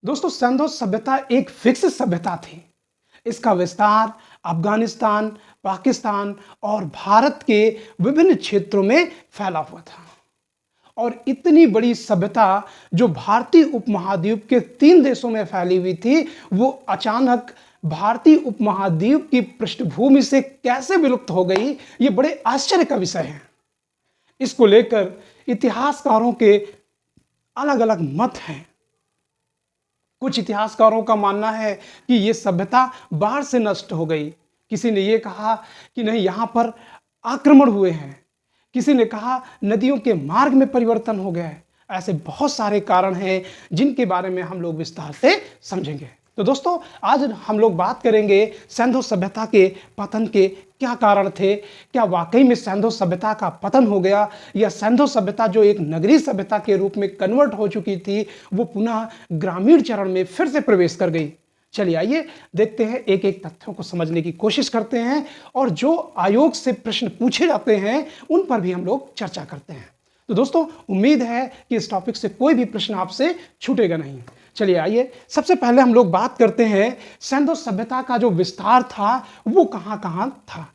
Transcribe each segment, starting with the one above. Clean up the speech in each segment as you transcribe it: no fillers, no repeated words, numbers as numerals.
दोस्तों, सिंधु सभ्यता एक फिक्स सभ्यता थी। इसका विस्तार अफगानिस्तान, पाकिस्तान और भारत के विभिन्न क्षेत्रों में फैला हुआ था। और इतनी बड़ी सभ्यता जो भारतीय उपमहाद्वीप के 3 देशों में फैली हुई थी, वो अचानक भारतीय उपमहाद्वीप की पृष्ठभूमि से कैसे विलुप्त हो गई, ये बड़े आश्चर्य का विषय है। इसको लेकर इतिहासकारों के अलग अलग मत हैं। कुछ इतिहासकारों का मानना है कि यह सभ्यता बाढ़ से नष्ट हो गई। किसी ने यह कहा कि नहीं, यहां पर आक्रमण हुए हैं। किसी ने कहा नदियों के मार्ग में परिवर्तन हो गया है। ऐसे बहुत सारे कारण हैं जिनके बारे में हम लोग विस्तार से समझेंगे। तो दोस्तों, आज हम लोग बात करेंगे सिंधु सभ्यता के पतन के क्या कारण थे। क्या वाकई में सिंधु सभ्यता का पतन हो गया, या सिंधु सभ्यता जो एक नगरीय सभ्यता के रूप में कन्वर्ट हो चुकी थी, वो पुनः ग्रामीण चरण में फिर से प्रवेश कर गई। चलिए आइए देखते हैं, एक एक तथ्यों को समझने की कोशिश करते हैं और जो आयोग से प्रश्न पूछे जाते हैं उन पर भी हम लोग चर्चा करते हैं। तो दोस्तों, उम्मीद है कि इस टॉपिक से कोई भी प्रश्न आपसे छूटेगा नहीं। चलिए आइए, सबसे पहले हम लोग बात करते हैं सिंधु सभ्यता का जो विस्तार था वो कहां कहां था।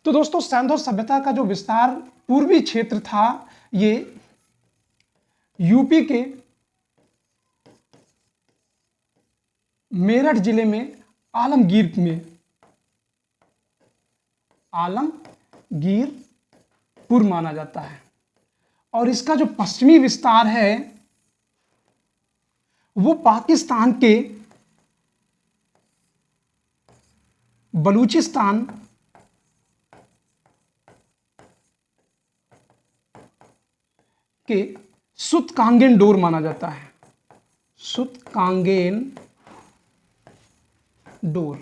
तो दोस्तों, सिंधु सभ्यता का जो विस्तार पूर्वी क्षेत्र था, ये यूपी के मेरठ जिले में आलमगीरपुर माना जाता है। और इसका जो पश्चिमी विस्तार है वो पाकिस्तान के बलूचिस्तान के सुतकांगेन डोर माना जाता है। सुतकांगेन डोर।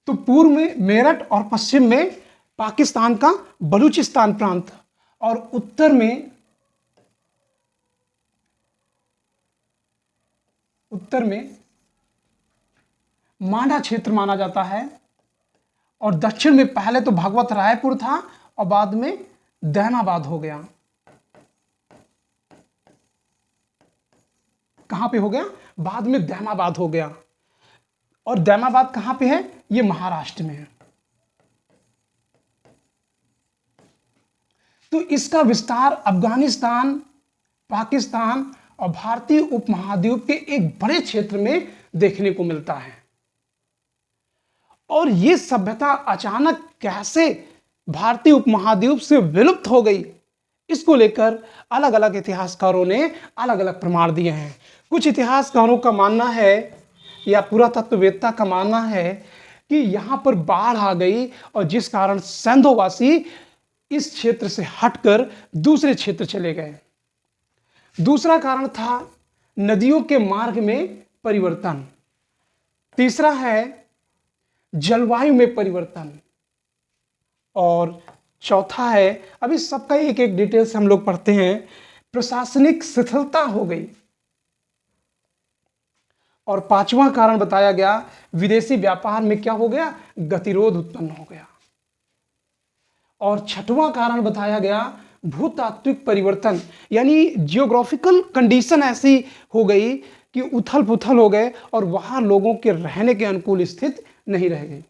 तो पूर्व में मेरठ और पश्चिम में पाकिस्तान का बलूचिस्तान प्रांत और उत्तर में मांडा क्षेत्र माना जाता है। और दक्षिण में पहले तो भगवत रायपुर था और बाद में दैनाबाद हो गया। कहां पे हो गया? बाद में दैनाबाद हो गया। और दैनाबाद कहां पे है? ये महाराष्ट्र में है। तो इसका विस्तार अफगानिस्तान, पाकिस्तान और भारतीय उपमहाद्वीप के एक बड़े क्षेत्र में देखने को मिलता है। और यह सभ्यता अचानक कैसे भारतीय उपमहाद्वीप से विलुप्त हो गई, इसको लेकर अलग अलग इतिहासकारों ने अलग अलग प्रमाण दिए हैं। कुछ इतिहासकारों का मानना है या पुरातत्ववेत्ता का मानना है कि यहां पर बाढ़ आ गई और जिस कारण सिंधुवासी इस क्षेत्र से हटकर दूसरे क्षेत्र चले गए। दूसरा कारण था नदियों के मार्ग में परिवर्तन। तीसरा है जलवायु में परिवर्तन। और चौथा है, अभी सबका एक एक डिटेल से हम लोग पढ़ते हैं, प्रशासनिक शिथिलता हो गई। और पांचवा कारण बताया गया विदेशी व्यापार में क्या हो गया? गतिरोध उत्पन्न हो गया। और छठवां कारण बताया गया भूतात्विक परिवर्तन, यानी जियोग्राफिकल कंडीशन ऐसी हो गई कि उथल पुथल हो गए और वहां लोगों के रहने के अनुकूल स्थिति नहीं रह गई।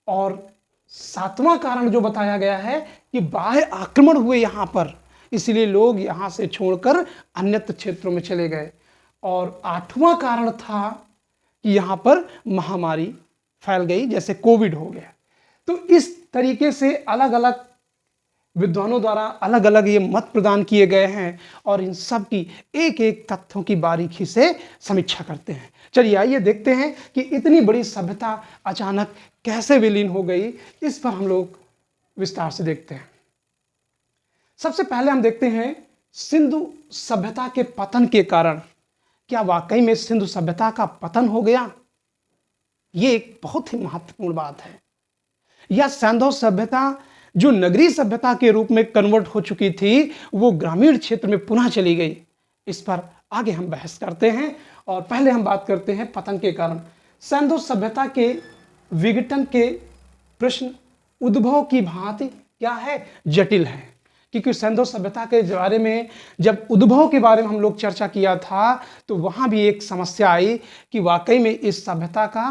और सातवां कारण जो बताया गया है कि बाह्य आक्रमण हुए यहां पर, इसलिए लोग यहां से छोड़कर अन्यत्र क्षेत्रों में चले गए। और आठवां कारण था कि यहां पर महामारी फैल गई, जैसे कोविड हो गया। तो इस तरीके से अलग अलग विद्वानों द्वारा अलग अलग ये मत प्रदान किए गए हैं और इन सब की एक एक तथ्यों की बारीकी से समीक्षा करते हैं। चलिए आइए देखते हैं कि इतनी बड़ी सभ्यता अचानक कैसे विलीन हो गई, इस पर हम लोग विस्तार से देखते हैं। सबसे पहले हम देखते हैं सिंधु सभ्यता के पतन के कारण। क्या वाकई में सिंधु सभ्यता का पतन हो गया? यह एक बहुत ही महत्वपूर्ण बात है। या सिंधु सभ्यता जो नगरीय सभ्यता के रूप में कन्वर्ट हो चुकी थी, वो ग्रामीण क्षेत्र में पुनः चली गई? इस पर आगे हम बहस करते हैं। और पहले हम बात करते हैं पतन के कारण। सिंधु सभ्यता के विघटन के प्रश्न उद्भव की भांति क्या है? जटिल है। क्योंकि सिंधु सभ्यता के बारे में जब उद्भव के बारे में हम लोग चर्चा किया था तो वहाँ भी एक समस्या आई कि वाकई में इस सभ्यता का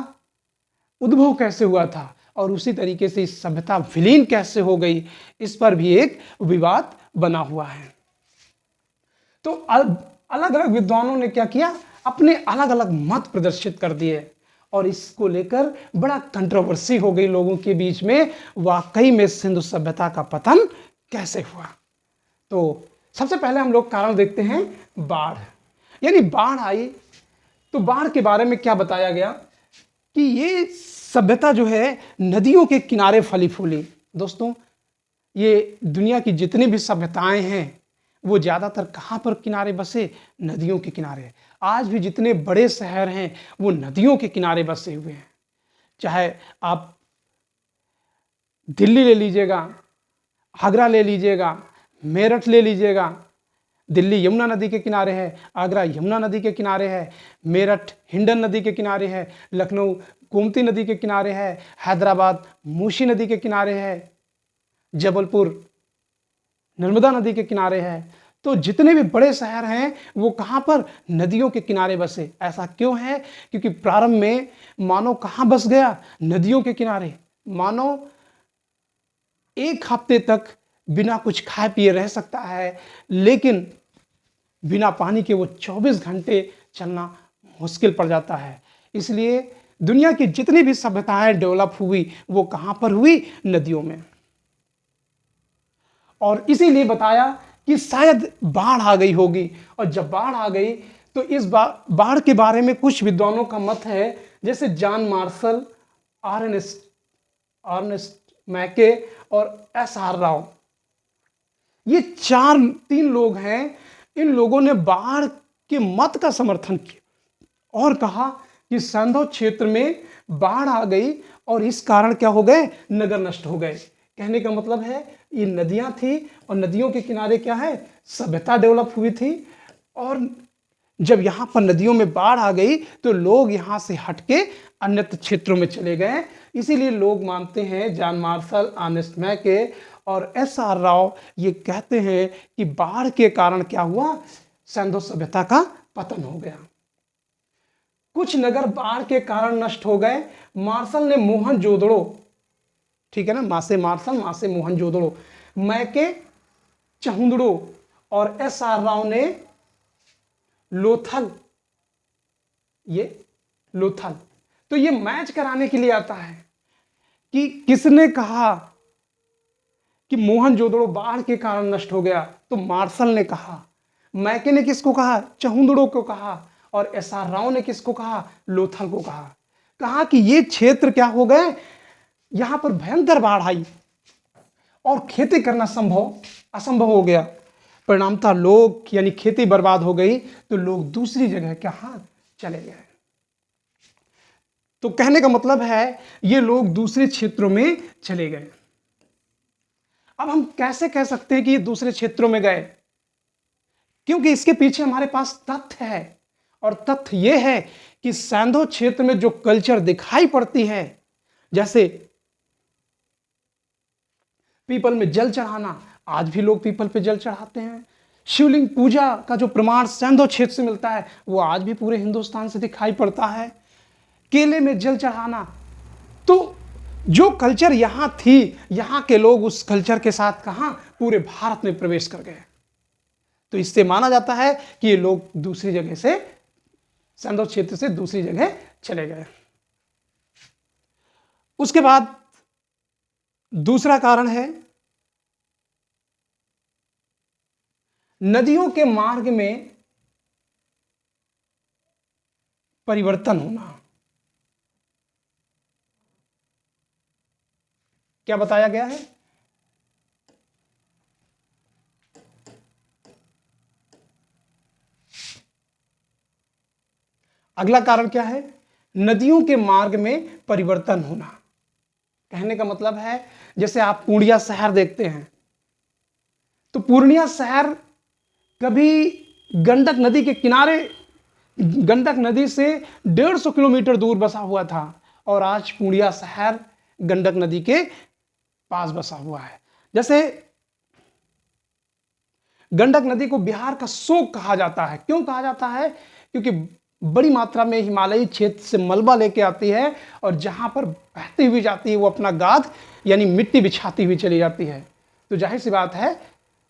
उद्भव कैसे हुआ था और उसी तरीके से इस सभ्यता विलीन कैसे हो गई, इस पर भी एक विवाद बना हुआ है। तो अलग अलग विद्वानों ने क्या किया, अपने अलग अलग मत प्रदर्शित कर दिए और इसको लेकर बड़ा कंट्रोवर्सी हो गई लोगों के बीच में, वाकई में सिंधु सभ्यता का पतन कैसे हुआ। तो सबसे पहले हम लोग कारण देखते हैं बाढ़, यानी बाढ़ आई। तो बाढ़ के बारे में क्या बताया गया कि ये सभ्यता जो है नदियों के किनारे फली फूली। दोस्तों, ये दुनिया की जितनी भी सभ्यताएं हैं वो ज़्यादातर कहाँ पर किनारे बसे, नदियों के किनारे। आज भी जितने बड़े शहर हैं वो नदियों के किनारे बसे हुए हैं। चाहे आप दिल्ली ले लीजिएगा, आगरा ले लीजिएगा, मेरठ ले लीजिएगा, दिल्ली यमुना नदी के किनारे है, आगरा यमुना नदी के किनारे है, मेरठ हिंडन नदी के किनारे है, लखनऊ गोमती नदी के किनारे है, हैदराबाद मूसी नदी के किनारे है, जबलपुर नर्मदा नदी के किनारे है। तो जितने भी बड़े शहर हैं वो कहाँ पर, नदियों के किनारे बसे। ऐसा क्यों है? क्योंकि प्रारंभ में मानव कहाँ बस गया, नदियों के किनारे। मानव एक हफ्ते तक बिना कुछ खाए पिए रह सकता है, लेकिन बिना पानी के वो 24 घंटे चलना मुश्किल पड़ जाता है। इसलिए दुनिया की जितनी भी सभ्यताएं डेवलप हुई वो कहाँ पर हुई, नदियों में। और इसीलिए बताया कि शायद बाढ़ आ गई होगी, और जब बाढ़ आ गई तो इस बाढ़ के बारे में कुछ विद्वानों का मत है, जैसे जॉन मार्शल, अर्नेस्ट मैके और एस.आर. राव। ये तीन लोग हैं। इन लोगों ने बाढ़ के मत का समर्थन किया और कहा कि सिंधु क्षेत्र में बाढ़ आ गई और इस कारण क्या हो गए, नगर नष्ट हो गए। कहने का मतलब है ये नदियां थी और नदियों के किनारे क्या है, सभ्यता डेवलप हुई थी, और जब यहाँ पर नदियों में बाढ़ आ गई तो लोग यहाँ से हटके अन्यत्र क्षेत्रों में चले गए। इसीलिए लोग मानते हैं, जॉन मार्शल, अर्नेस्ट मैके और एस.आर. राव ये कहते हैं कि बाढ़ के कारण क्या हुआ, सिंधु सभ्यता का पतन हो गया। कुछ नगर बाढ़ के कारण नष्ट हो गए। मार्शल ने मोहनजोदड़ो, ठीक है ना, मासे मार्शल, मासे मोहनजोदड़ो, मैके चहुंदड़ो और एस.आर. राव ने लोथल, ये लोथल। तो ये मैच कराने के लिए आता है कि किसने कहा कि मोहनजोदड़ो बाढ़ के कारण नष्ट हो गया, तो मार्शल ने कहा। मैके ने किसको कहा, चहुंदड़ो को कहा, और एस.आर. राव ने किसको कहा, लोथल को कहा। कहा कि ये क्षेत्र क्या हो गए, यहां पर भयंकर बाढ़ आई और खेती करना असंभव हो गया। परिणामतः लोग, यानी खेती बर्बाद हो गई, तो लोग दूसरी जगह कहां चले गए। तो कहने का मतलब है ये लोग दूसरे क्षेत्रों में चले गए। अब हम कैसे कह सकते हैं कि ये दूसरे क्षेत्रों में गए, क्योंकि इसके पीछे हमारे पास तथ्य है, और तथ्य ये है कि सिंधु क्षेत्र में जो कल्चर दिखाई पड़ती है, जैसे पीपल में जल चढ़ाना, आज भी लोग पीपल पे जल चढ़ाते हैं। शिवलिंग पूजा का जो प्रमाण सिंधु क्षेत्र से मिलता है वो आज भी पूरे हिंदुस्तान से दिखाई पड़ता है। केले में जल चढ़ाना, तो जो कल्चर यहां थी, यहां के लोग उस कल्चर के साथ कहां, पूरे भारत में प्रवेश कर गए। तो इससे माना जाता है कि ये लोग दूसरी जगह से, सिंधु क्षेत्र से दूसरी जगह चले गए। उसके बाद दूसरा कारण है नदियों के मार्ग में परिवर्तन होना। क्या बताया गया है, अगला कारण क्या है, नदियों के मार्ग में परिवर्तन होना। कहने का मतलब है, जैसे आप पूर्णिया शहर देखते हैं, तो पूर्णिया शहर कभी गंडक नदी के किनारे, गंडक नदी से 150 किलोमीटर दूर बसा हुआ था, और आज पूर्णिया शहर गंडक नदी के पास बसा हुआ है। जैसे गंडक नदी को बिहार का शोक कहा जाता है। क्यों कहा जाता है? क्योंकि बड़ी मात्रा में हिमालयी क्षेत्र से मलबा लेके आती है और जहां पर बहती हुई जाती है वो अपना गाद यानी मिट्टी बिछाती हुई चली जाती है। तो जाहिर सी बात है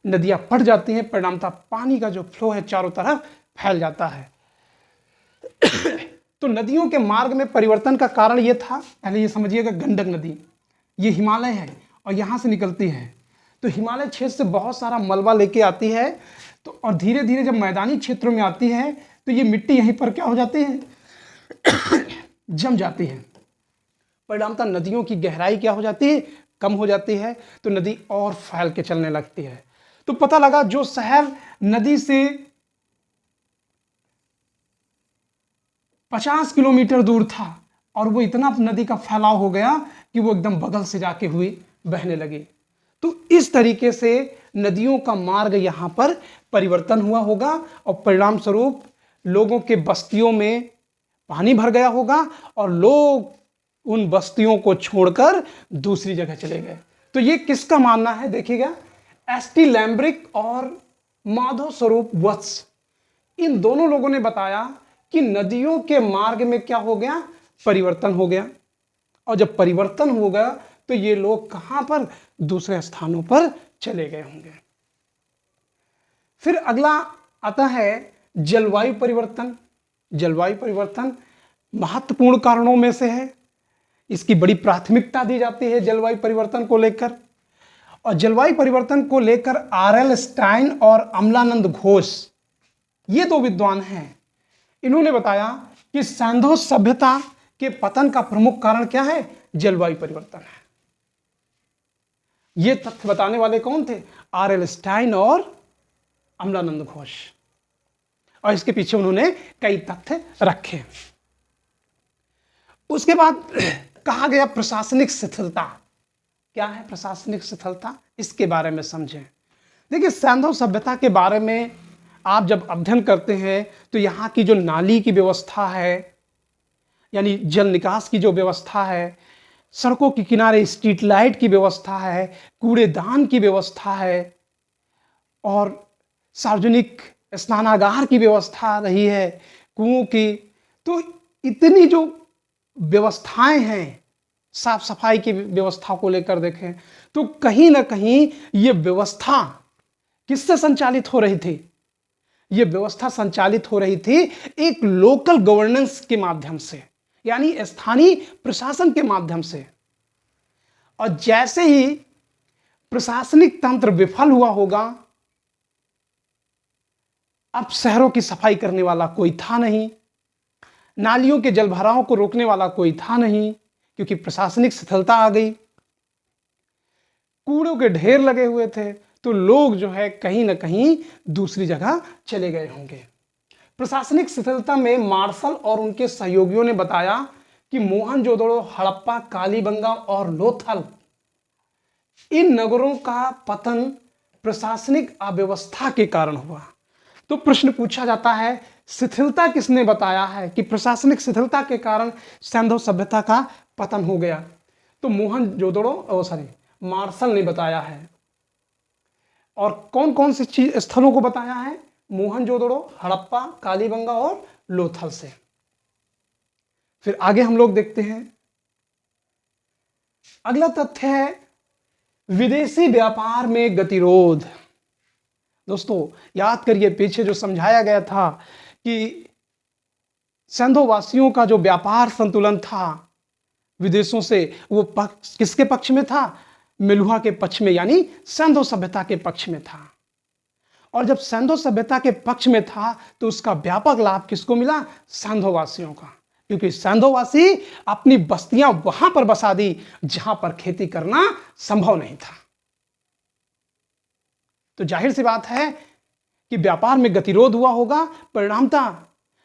नदियां फट जाती हैं, परिणामतः पानी का जो फ्लो है चारों तरफ फैल जाता है। तो नदियों के मार्ग में परिवर्तन का कारण ये था, पहले ये समझिएगा, गंडक नदी ये हिमालय है और यहाँ से निकलती है, तो हिमालय क्षेत्र से बहुत सारा मलबा लेके आती है, तो और धीरे धीरे जब मैदानी क्षेत्रों में आती है तो ये मिट्टी यहीं पर क्या हो जाती है, जम जाती है। परिणामतः नदियों की गहराई क्या हो जाती है, कम हो जाती है, तो नदी और फैल के चलने लगती है। तो पता लगा जो शहर नदी से 50 किलोमीटर दूर था और वो इतना नदी का फैलाव हो गया कि वो एकदम बगल से जाके हुई बहने लगी। तो इस तरीके से नदियों का मार्ग यहां पर परिवर्तन हुआ होगा और परिणाम स्वरूप लोगों के बस्तियों में पानी भर गया होगा और लोग उन बस्तियों को छोड़कर दूसरी जगह चले गए। तो ये किसका मानना है? देखिएगा, एस.टी. लैम्ब्रिक और माधव स्वरूप वत्स, इन दोनों लोगों ने बताया कि नदियों के मार्ग में क्या हो गया, परिवर्तन हो गया। और जब परिवर्तन हो गया तो ये लोग कहां पर, दूसरे स्थानों पर चले गए होंगे। फिर अगला आता है जलवायु परिवर्तन। जलवायु परिवर्तन महत्वपूर्ण कारणों में से है, इसकी बड़ी प्राथमिकता दी जाती है जलवायु परिवर्तन को लेकर। और जलवायु परिवर्तन को लेकर आर.एल. स्टाइन और अमलानंद घोष, ये दो विद्वान हैं, इन्होंने बताया कि सिंधु सभ्यता के पतन का प्रमुख कारण क्या है, जलवायु परिवर्तन है। ये तथ्य बताने वाले कौन थे? आर.एल. स्टाइन और अमलानंद घोष। और इसके पीछे उन्होंने कई तथ्य रखे। उसके बाद कहा गया प्रशासनिक शिथिलता। क्या है प्रशासनिक शिथिलता, इसके बारे में समझें। देखिए, सिंधु सभ्यता के बारे में आप जब अध्ययन करते हैं तो यहाँ की जो नाली की व्यवस्था है, यानी जल निकास की जो व्यवस्था है, सड़कों के किनारे स्ट्रीट लाइट की व्यवस्था है, कूड़ेदान की व्यवस्था है और सार्वजनिक स्नानागार की व्यवस्था रही है, कुओं की, तो इतनी जो व्यवस्थाएं हैं, साफ सफाई की व्यवस्था को लेकर देखें तो कहीं ना कहीं ये व्यवस्था किससे संचालित हो रही थी? ये व्यवस्था संचालित हो रही थी एक लोकल गवर्नेंस के माध्यम से, यानी स्थानीय प्रशासन के माध्यम से। और जैसे ही प्रशासनिक तंत्र विफल हुआ होगा, अब शहरों की सफाई करने वाला कोई था नहीं, नालियों के जलभराव को रोकने वाला कोई था नहीं, क्योंकि प्रशासनिक शिथिलता आ गई, कूड़ों के ढेर लगे हुए थे, तो लोग जो है कहीं ना कहीं दूसरी जगह चले गए होंगे। प्रशासनिक शिथिलता में मार्शल और उनके सहयोगियों ने बताया कि मोहनजोदड़ो, हड़प्पा, कालीबंगा और लोथल, इन नगरों का पतन प्रशासनिक अव्यवस्था के कारण हुआ। तो प्रश्न पूछा जाता है, शिथिलता किसने बताया है कि प्रशासनिक शिथिलता के कारण सिंधु सभ्यता का पतन हो गया? तो मोहनजोदड़ो मार्शल ने बताया है। और कौन कौन से स्थलों को बताया है? मोहनजोदड़ो, हड़प्पा, कालीबंगा और लोथल से। फिर आगे हम लोग देखते हैं, अगला तथ्य है विदेशी व्यापार में गतिरोध। दोस्तों याद करिए, पीछे जो समझाया गया था कि सिंधु वासियों का जो व्यापार संतुलन था विदेशों से, वो पक्ष किसके पक्ष में था? मेलुहा के पक्ष में, यानी सिंधु सभ्यता के पक्ष में था। और जब सिंधु सभ्यता के पक्ष में था तो उसका व्यापक लाभ किसको मिला? सिंधु वासियों का, क्योंकि सिंधु वासी अपनी बस्तियां वहां पर बसा दी जहां पर खेती करना संभव नहीं था। तो जाहिर सी बात है कि व्यापार में गतिरोध हुआ होगा। परिणामतः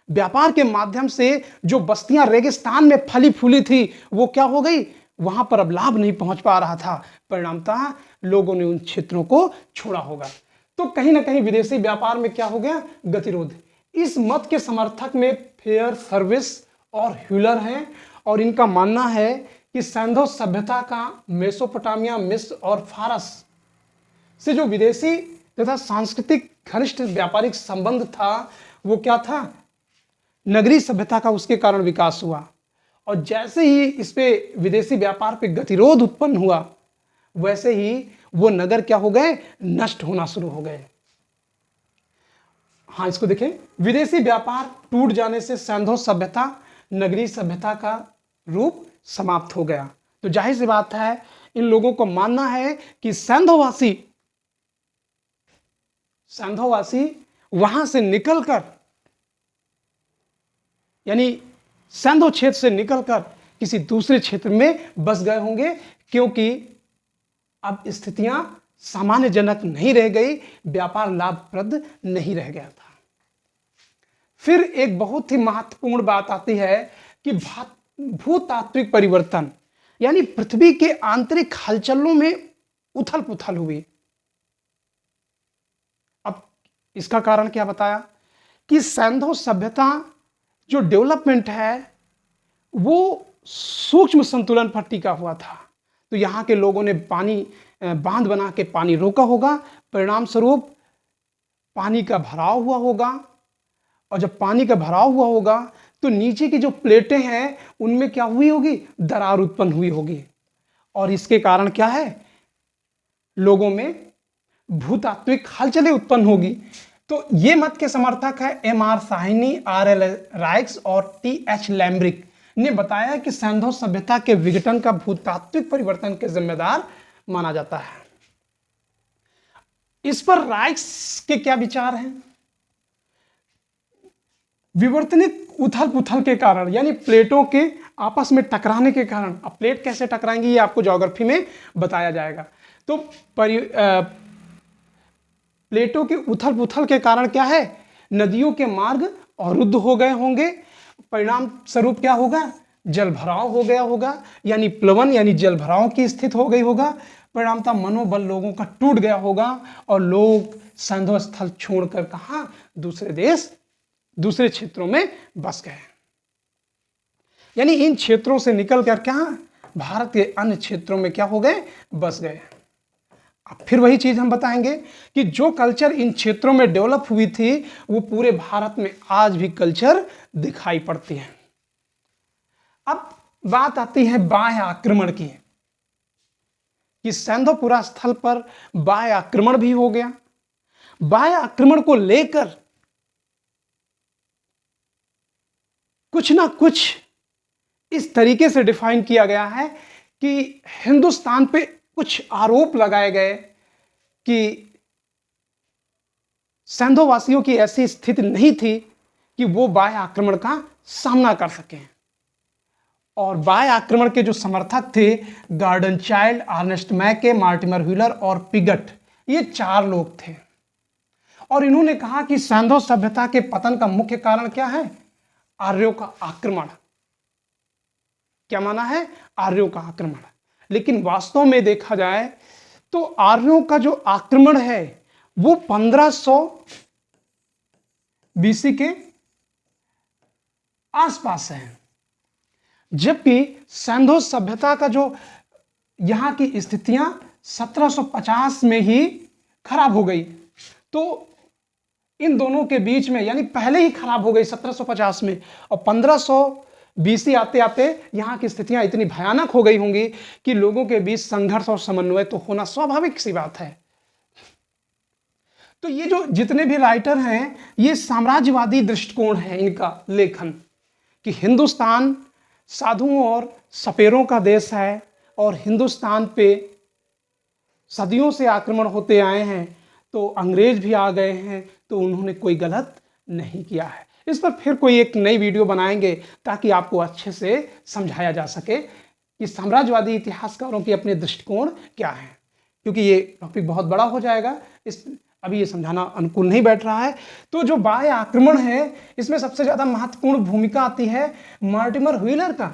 व्यापार के माध्यम से जो बस्तियां रेगिस्तान में फली फूली थी वो क्या हो गई, वहां पर अब लाभ नहीं पहुंच पा रहा था। परिणामतः लोगों ने उन क्षेत्रों को छोड़ा होगा। तो कहीं ना कहीं विदेशी व्यापार में क्या हो गया, गतिरोध। इस मत के समर्थक में फेयर सर्विस और ह्यूलर हैं और इनका मानना है कि सिंधु सभ्यता का मेसोपोटामिया, मिस्र और फारस से जो विदेशी तथा सांस्कृतिक घनिष्ठ व्यापारिक संबंध था, वो क्या था? नगरीय सभ्यता का उसके कारण विकास हुआ। और जैसे ही इस पे विदेशी व्यापार पे गतिरोध उत्पन्न हुआ, वैसे ही वो नगर क्या हो गए? नष्ट होना शुरू हो गए। हाँ, इसको देखें, विदेशी व्यापार टूट जाने से सैंधव सभ्यता नगरीय सभ्यता का रूप समाप्त हो गया। तो जाहिर सी बात है, इन लोगों को मानना है कि सैंधववासी वहां से निकलकर, यानी सैंधव क्षेत्र से निकलकर किसी दूसरे क्षेत्र में बस गए होंगे, क्योंकि अब स्थितियां सामान्यजनक नहीं रह गई, व्यापार लाभप्रद नहीं रह गया था। फिर एक बहुत ही महत्वपूर्ण बात आती है कि भूतात्विक परिवर्तन, यानी पृथ्वी के आंतरिक हलचलों में उथल पुथल हुई। अब इसका कारण क्या बताया कि सैंधव सभ्यता जो डेवलपमेंट है वो सूक्ष्म संतुलन पर टिका हुआ था। तो यहाँ के लोगों ने बांध बना के पानी रोका होगा, परिणाम स्वरूप पानी का भराव हुआ होगा, और जब पानी का भराव हुआ होगा तो नीचे की जो प्लेटें हैं उनमें क्या हुई होगी? दरार उत्पन्न हुई होगी। और इसके कारण क्या है? लोगों में भूतात्विक हलचलें उत्पन्न होगी। तो ये मत के समर्थक है M.R. साहनी, R.L. राइक्स और T.H. लैम्ब्रिक ने बताया कि सैंधव सभ्यता के विघटन का भूतात्विक परिवर्तन के जिम्मेदार माना जाता है। इस पर राइक्स के क्या विचार हैं? विवर्तनिक उथल पुथल के कारण, यानी प्लेटों के आपस में टकराने के कारण, अब प्लेट कैसे टकराएंगी ये आपको ज्योग्राफी में बताया जाएगा। तो प्लेटों के उथल पुथल के कारण क्या है? नदियों के मार्ग अवरुद्ध हो गए होंगे, परिणाम स्वरूप क्या होगा? जल भराव हो गया होगा, यानी प्लवन यानी जल भराव की स्थिति हो गई होगा। परिणामतः मनोबल लोगों का टूट गया होगा और लोग सैंधव स्थल छोड़कर कहां? दूसरे देश, दूसरे क्षेत्रों में बस गए। यानी इन क्षेत्रों से निकलकर क्या? भारत के अन्य क्षेत्रों में क्या हो गए? बस गए। अब फिर वही चीज हम बताएंगे कि जो कल्चर इन क्षेत्रों में डेवलप हुई थी वो पूरे भारत में आज भी कल्चर दिखाई पड़ती है। अब बात आती है बाह्य आक्रमण की, कि सैंधवपुरा स्थल पर बाह्य आक्रमण भी हो गया। बाह्य आक्रमण को लेकर कुछ ना कुछ इस तरीके से डिफाइन किया गया है कि हिंदुस्तान पे कुछ आरोप लगाए गए कि सैंधववासियों की ऐसी स्थिति नहीं थी कि वो बाह्य आक्रमण का सामना कर सकें। और बाह्य आक्रमण के जो समर्थक थे, गार्डन चाइल्ड, अर्नेस्ट मैके, मार्टिमर व्हीलर और पिगट, ये 4 लोग थे। और इन्होंने कहा कि सैंधव सभ्यता के पतन का मुख्य कारण क्या है? आर्यों का आक्रमण। क्या माना है? आर्यों का आक्रमण। लेकिन वास्तव में देखा जाए तो आर्यों का जो आक्रमण है वो 1500 बीसी के आसपास है, जबकि सैंधव सभ्यता का जो यहां की स्थितियां 1750 में ही खराब हो गई। तो इन दोनों के बीच में, यानी पहले ही खराब हो गई 1750 में, और 1500 बीसी आते आते यहां की स्थितियां इतनी भयानक हो गई होंगी कि लोगों के बीच संघर्ष और समन्वय तो होना स्वाभाविक सी बात है। तो ये जो जितने भी राइटर हैं, ये साम्राज्यवादी दृष्टिकोण है इनका लेखन, कि हिंदुस्तान साधुओं और सपेरों का देश है और हिंदुस्तान पे सदियों से आक्रमण होते आए हैं, तो अंग्रेज भी आ गए हैं तो उन्होंने कोई गलत नहीं किया है। इस पर फिर कोई एक नई वीडियो बनाएंगे ताकि आपको अच्छे से समझाया जा सके कि साम्राज्यवादी इतिहासकारों के अपने दृष्टिकोण क्या हैं, क्योंकि ये टॉपिक बहुत बड़ा हो जाएगा, अभी ये समझाना अनुकूल नहीं बैठ रहा है। तो जो बाह्य आक्रमण है, इसमें सबसे ज़्यादा महत्वपूर्ण भूमिका आती है मार्टिमर व्हीलर का।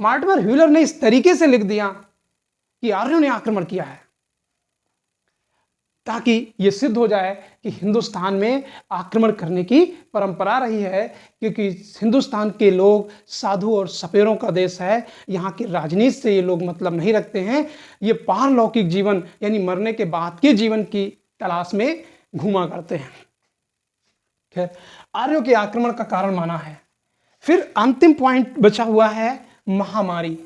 मार्टिमर व्हीलर ने इस तरीके से लिख दिया कि आर्यों ने आक्रमण किया है, ताकि ये सिद्ध हो जाए कि हिंदुस्तान में आक्रमण करने की परंपरा रही है, क्योंकि हिंदुस्तान के लोग साधु और सपेरों का देश है। यहाँ की राजनीति से ये लोग मतलब नहीं रखते हैं, ये पारलौकिक जीवन यानी मरने के बाद के जीवन की तलाश में घूमा करते हैं। खैर, आर्यों के आक्रमण का कारण माना है। फिर अंतिम पॉइंट बचा हुआ है महामारी।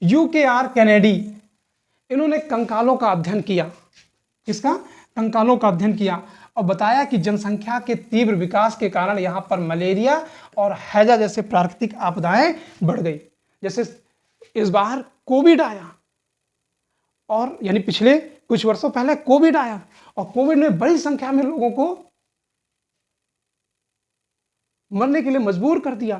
यूकेआर कैनेडी, इन्होंने कंकालों का अध्ययन किया। किसका? कंकालों का अध्ययन किया और बताया कि जनसंख्या के तीव्र विकास के कारण यहां पर मलेरिया और हैजा जैसे प्राकृतिक आपदाएं बढ़ गई। जैसे इस बार कोविड आया, और यानी पिछले कुछ वर्षों पहले कोविड आया, और कोविड ने बड़ी संख्या में लोगों को मरने के लिए मजबूर कर दिया।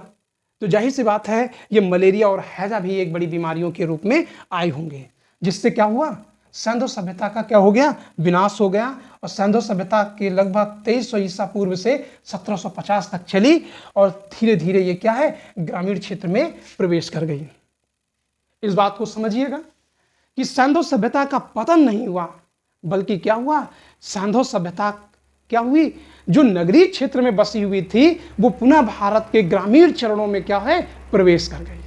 तो जाहिर सी बात है ये मलेरिया और हैजा भी एक बड़ी बीमारियों के रूप में आए होंगे, जिससे क्या हुआ? सिंधु सभ्यता का क्या हो गया? विनाश हो गया। और सिंधु सभ्यता के लगभग 2300 ईसा पूर्व से 1750 तक चली, और धीरे धीरे ये क्या है? ग्रामीण क्षेत्र में प्रवेश कर गई। इस बात को समझिएगा कि सिंधु सभ्यता का पतन नहीं हुआ, बल्कि क्या हुआ? सिंधु सभ्यता क्या हुई? जो नगरीय क्षेत्र में बसी हुई थी वो पुनः भारत के ग्रामीण चरणों में क्या है? प्रवेश कर गई।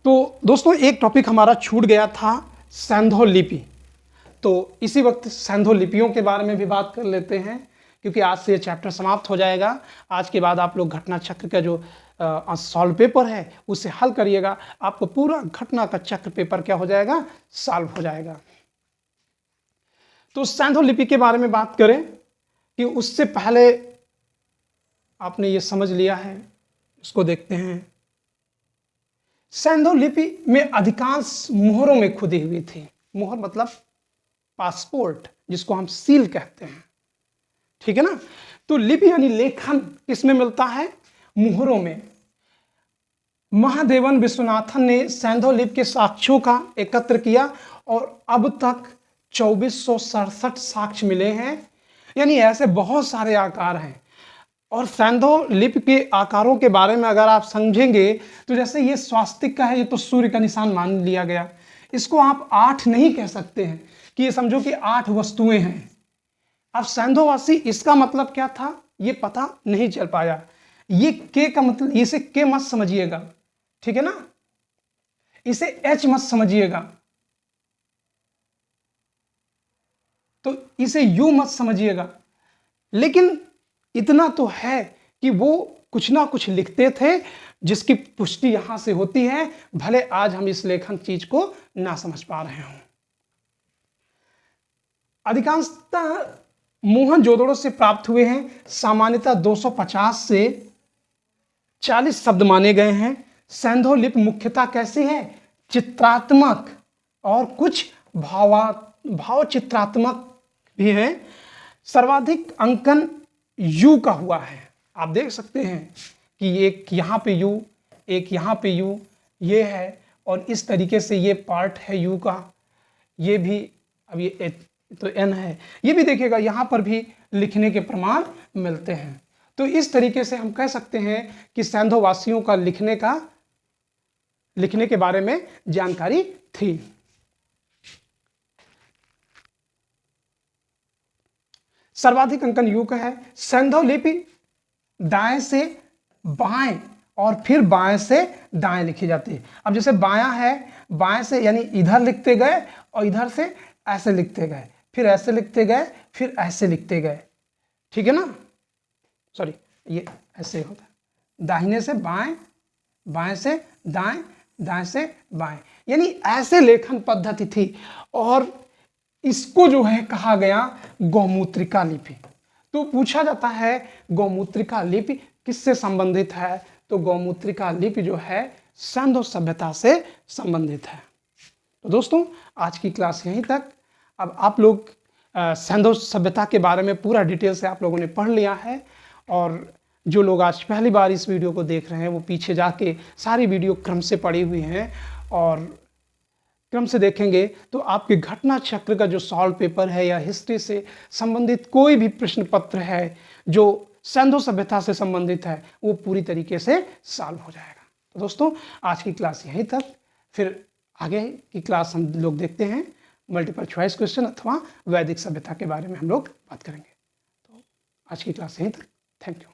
तो दोस्तों, एक टॉपिक हमारा छूट गया था, सिंधु लिपि। तो इसी वक्त सिंधु लिपियों के बारे में भी बात कर लेते हैं, क्योंकि आज से ये चैप्टर समाप्त हो जाएगा। आज के बाद आप लोग घटना चक्र का जो सॉल्व पेपर है उसे हल करिएगा। आपको पूरा घटना का चक्र पेपर क्या हो जाएगा? सॉल्व हो जाएगा। तो सिंधु लिपि के बारे में बात करें कि उससे पहले आपने ये समझ लिया है, इसको देखते हैं। सिंधु लिपि में अधिकांश मोहरों में खुदी हुई थी। मोहर मतलब पासपोर्ट, जिसको हम सील कहते हैं, ठीक है ना? तो लिपि यानी लेखन किसमें मिलता है? मोहरों में। महादेवन विश्वनाथन ने सिंधु लिपि के साक्ष्यों का एकत्र किया और अब तक 2467 साक्ष्य मिले हैं। यानी ऐसे बहुत सारे आकार हैं। और सिंधु लिपि के आकारों के बारे में अगर आप समझेंगे तो जैसे ये स्वास्तिक का है, ये तो सूर्य का निशान मान लिया गया। इसको आप 8 नहीं कह सकते हैं कि ये समझो कि 8 वस्तुएं हैं। अब सिंधुवासी इसका मतलब क्या था ये पता नहीं चल पाया। ये के का मतलब, इसे के मत समझिएगा, ठीक है ना? इसे एच मत समझिएगा, तो इसे यू मत समझिएगा। लेकिन इतना तो है कि वो कुछ ना कुछ लिखते थे, जिसकी पुष्टि यहां से होती है, भले आज हम इस लेखन चीज को ना समझ पा रहे हों। अधिकांशतः मोहनजोदड़ो से प्राप्त हुए हैं। सामान्यतः 250 से 40 शब्द माने गए हैं। सिंधु लिपि मुख्यतः कैसी है? चित्रात्मक और कुछ भाव चित्रात्मक भी है। सर्वाधिक अंकन यू का हुआ है। आप देख सकते हैं कि एक यहाँ पे यू, एक यहाँ पे यू, ये है, और इस तरीके से ये पार्ट है यू का, ये भी, अब ये तो एन है, ये भी देखिएगा यहाँ पर भी लिखने के प्रमाण मिलते हैं। तो इस तरीके से हम कह सकते हैं कि सिंधु वासियों का लिखने के बारे में जानकारी थी। सर्वाधिक अंकन यू का है। सिंधु लिपि दाएं से बाएं और फिर बाएं से दाएं लिखी जाती है। अब जैसे बायां है, बाएं से यानी इधर लिखते गए और इधर से ऐसे लिखते गए, फिर ऐसे लिखते गए, फिर ऐसे लिखते गए, ठीक है ना? सॉरी, ये ऐसे होता है, दाहिने से बाएं, बाएं से दाएं, दाएं से बाएं, यानी ऐसे लेखन पद्धति थी। और इसको जो है कहा गया गौमूत्रिका लिपि। तो पूछा जाता है गौमूत्रिका लिपि किससे संबंधित है? तो गौमूत्रिका लिपि जो है सिंधु सभ्यता से संबंधित है। तो दोस्तों, आज की क्लास यहीं तक। अब आप लोग सिंधु सभ्यता के बारे में पूरा डिटेल से आप लोगों ने पढ़ लिया है, और जो लोग आज पहली बार इस वीडियो को देख रहे हैं वो पीछे जाके सारी वीडियो क्रम से पड़ी हुई हैं, और क्रम से देखेंगे तो आपके घटना चक्र का जो सॉल्व पेपर है या हिस्ट्री से संबंधित कोई भी प्रश्न पत्र है जो सिंधु सभ्यता से संबंधित है, वो पूरी तरीके से सॉल्व हो जाएगा। तो दोस्तों, आज की क्लास यहीं तक। फिर आगे की क्लास हम लोग देखते हैं मल्टीपल चॉइस क्वेश्चन अथवा वैदिक सभ्यता के बारे में हम लोग बात करेंगे। तो आज की क्लास यहीं तक। Thank you.